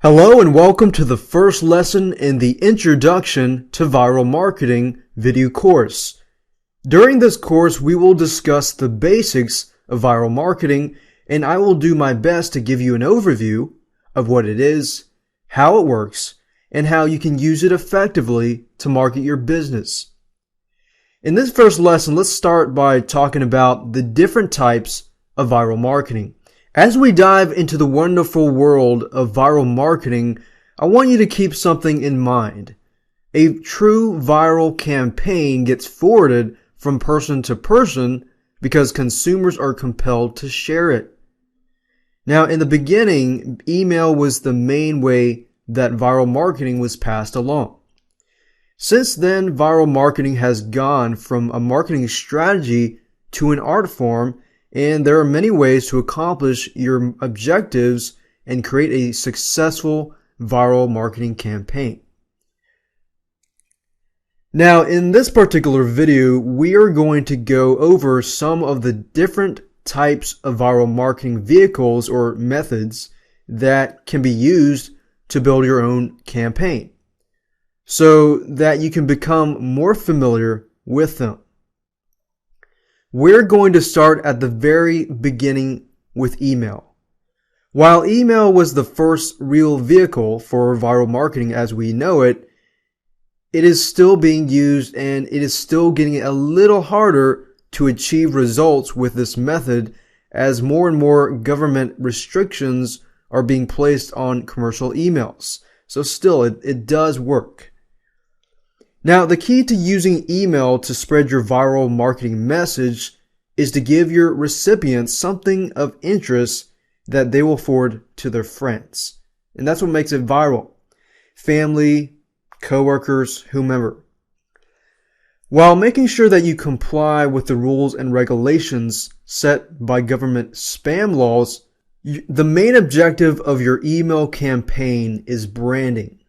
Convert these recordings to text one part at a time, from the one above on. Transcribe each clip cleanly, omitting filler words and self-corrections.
Hello and welcome to the first lesson in the Introduction to Viral Marketing video course. During this course, we will discuss the basics of viral marketing, and I will do my best to give you an overview of what it is, how it works, and how you can use it effectively to market your business. In this first lesson, let's start by talking about the different types of viral marketing. As we dive into the wonderful world of viral marketing, I want you to keep something in mind. A true viral campaign gets forwarded from person to person because consumers are compelled to share it. Now, in the beginning, email was the main way that viral marketing was passed along. Since then, viral marketing has gone from a marketing strategy to an art form, and there are many ways to accomplish your objectives and create a successful viral marketing campaign. Now, in this particular video, we are going to go over some of the different types of viral marketing vehicles or methods that can be used to build your own campaign so that you can become more familiar with them. We're going to start at the very beginning with email. While email was the first real vehicle for viral marketing as we know it, it is still being used and it is still getting a little harder to achieve results with this method as more and more government restrictions are being placed on commercial emails. So still, it does work. Now, the key to using email to spread your viral marketing message is to give your recipients something of interest that they will forward to their friends. And that's what makes it viral. Family, coworkers, whomever. While making sure that you comply with the rules and regulations set by government spam laws, the main objective of your email campaign is branding.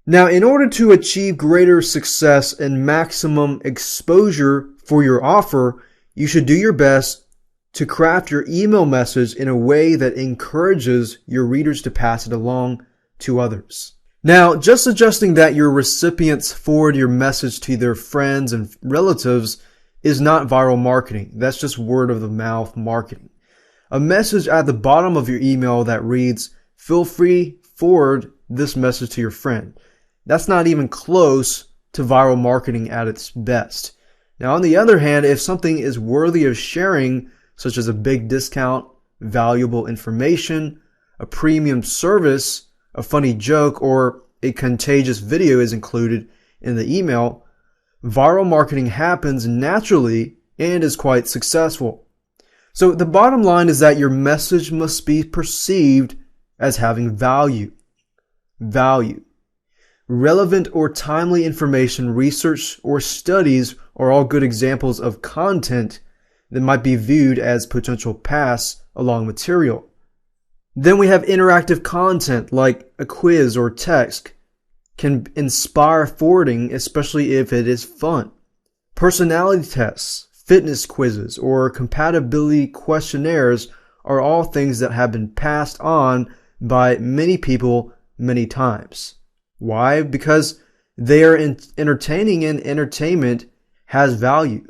Now, in order to achieve greater success and maximum exposure for your offer, you should do your best to craft your email message in a way that encourages your readers to pass it along to others. Now, just suggesting that your recipients forward your message to their friends and relatives is not viral marketing. That's just word of the mouth marketing. A message at the bottom of your email that reads, "Feel free, forward this message to your friend." That's not even close to viral marketing at its best. Now, on the other hand, if something is worthy of sharing, such as a big discount, valuable information, a premium service, a funny joke, or a contagious video is included in the email, viral marketing happens naturally and is quite successful. So the bottom line is that your message must be perceived as having value. Value. Relevant or timely information, research, or studies are all good examples of content that might be viewed as potential pass-along material. Then we have interactive content like a quiz or text can inspire forwarding, especially if it is fun. Personality tests, fitness quizzes, or compatibility questionnaires are all things that have been passed on by many people many times. Why? Because they are entertaining, and entertainment has value.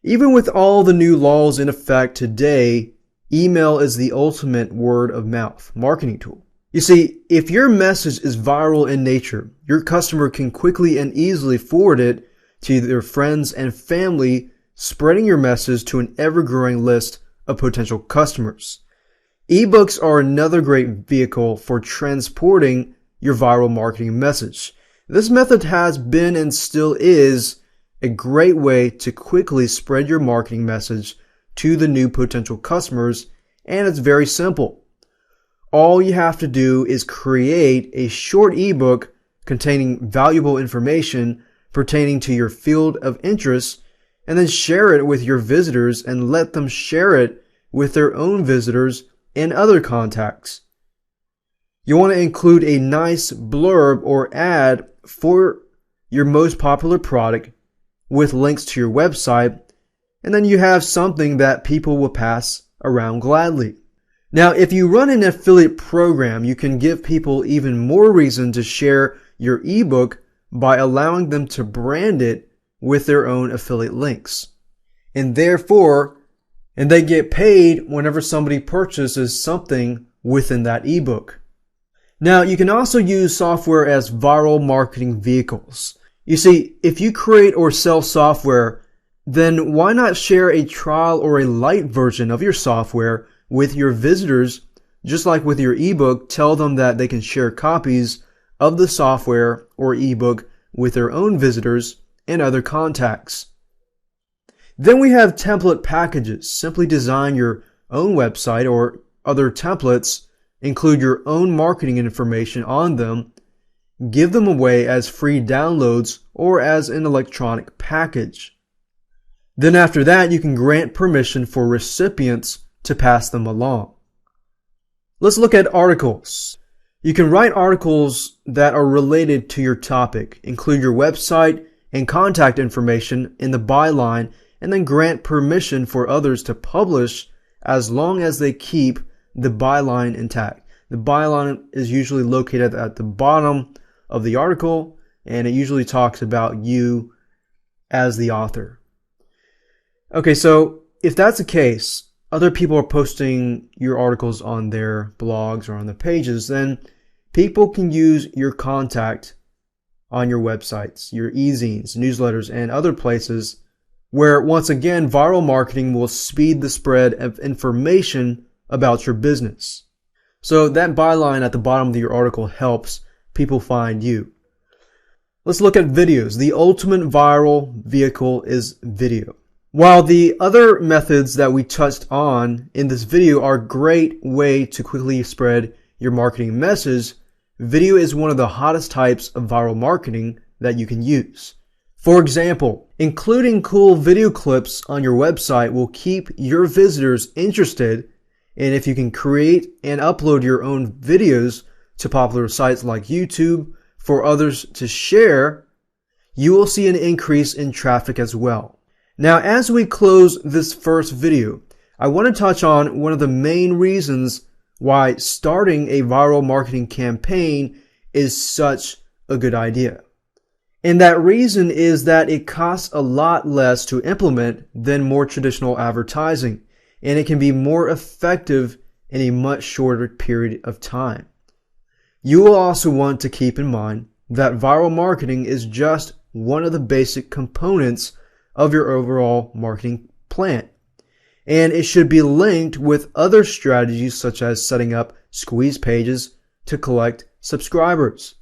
Even with all the new laws in effect today, email is the ultimate word of mouth marketing tool. You see, if your message is viral in nature, your customer can quickly and easily forward it to their friends and family, spreading your message to an ever-growing list of potential customers. Ebooks are another great vehicle for transporting your viral marketing message. This method has been and still is a great way to quickly spread your marketing message to the new potential customers, and it's very simple. All you have to do is create a short ebook containing valuable information pertaining to your field of interest, and then share it with your visitors and let them share it with their own visitors and other contacts. You want to include a nice blurb or ad for your most popular product with links to your website, and then you have something that people will pass around gladly. Now, if you run an affiliate program, you can give people even more reason to share your ebook by allowing them to brand it with their own affiliate links. And they get paid whenever somebody purchases something within that ebook. Now, you can also use software as viral marketing vehicles. You see, if you create or sell software, then why not share a trial or a light version of your software with your visitors? Just like with your ebook, tell them that they can share copies of the software or ebook with their own visitors and other contacts. Then we have template packages. Simply design your own website or other templates, include your own marketing information on them, give them away as free downloads or as an electronic package. Then after that, you can grant permission for recipients to pass them along. Let's look at articles. You can write articles that are related to your topic, include your website and contact information in the byline, and then grant permission for others to publish as long as they keep the byline intact. The byline is usually located at the bottom of the article, and it usually talks about you as the author. Okay, so if that's the case, other people are posting your articles on their blogs or on their pages, then people can use your contact on your websites, your e-zines, newsletters, and other places where, once again, viral marketing will speed the spread of information about your business. So that byline at the bottom of your article helps people find you. Let's look at videos. The ultimate viral vehicle is video. While the other methods that we touched on in this video are a great way to quickly spread your marketing message, video is one of the hottest types of viral marketing that you can use. For example, including cool video clips on your website will keep your visitors interested, and if you can create and upload your own videos to popular sites like YouTube for others to share, you will see an increase in traffic as well. Now, as we close this first video, I want to touch on one of the main reasons why starting a viral marketing campaign is such a good idea. And that reason is that it costs a lot less to implement than more traditional advertising, and it can be more effective in a much shorter period of time. You will also want to keep in mind that viral marketing is just one of the basic components of your overall marketing plan, and it should be linked with other strategies such as setting up squeeze pages to collect subscribers.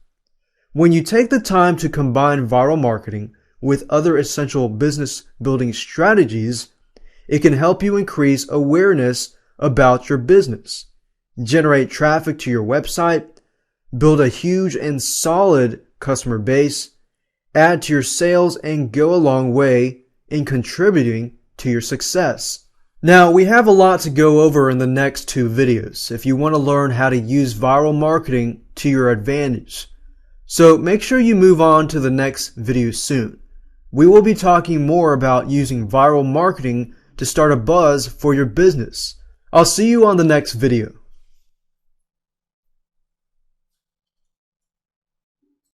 When you take the time to combine viral marketing with other essential business building strategies, it can help you increase awareness about your business, generate traffic to your website, build a huge and solid customer base, add to your sales, and go a long way in contributing to your success. Now, we have a lot to go over in the next two videos if you want to learn how to use viral marketing to your advantage. So make sure you move on to the next video soon. We will be talking more about using viral marketing to start a buzz for your business. I'll see you on the next video.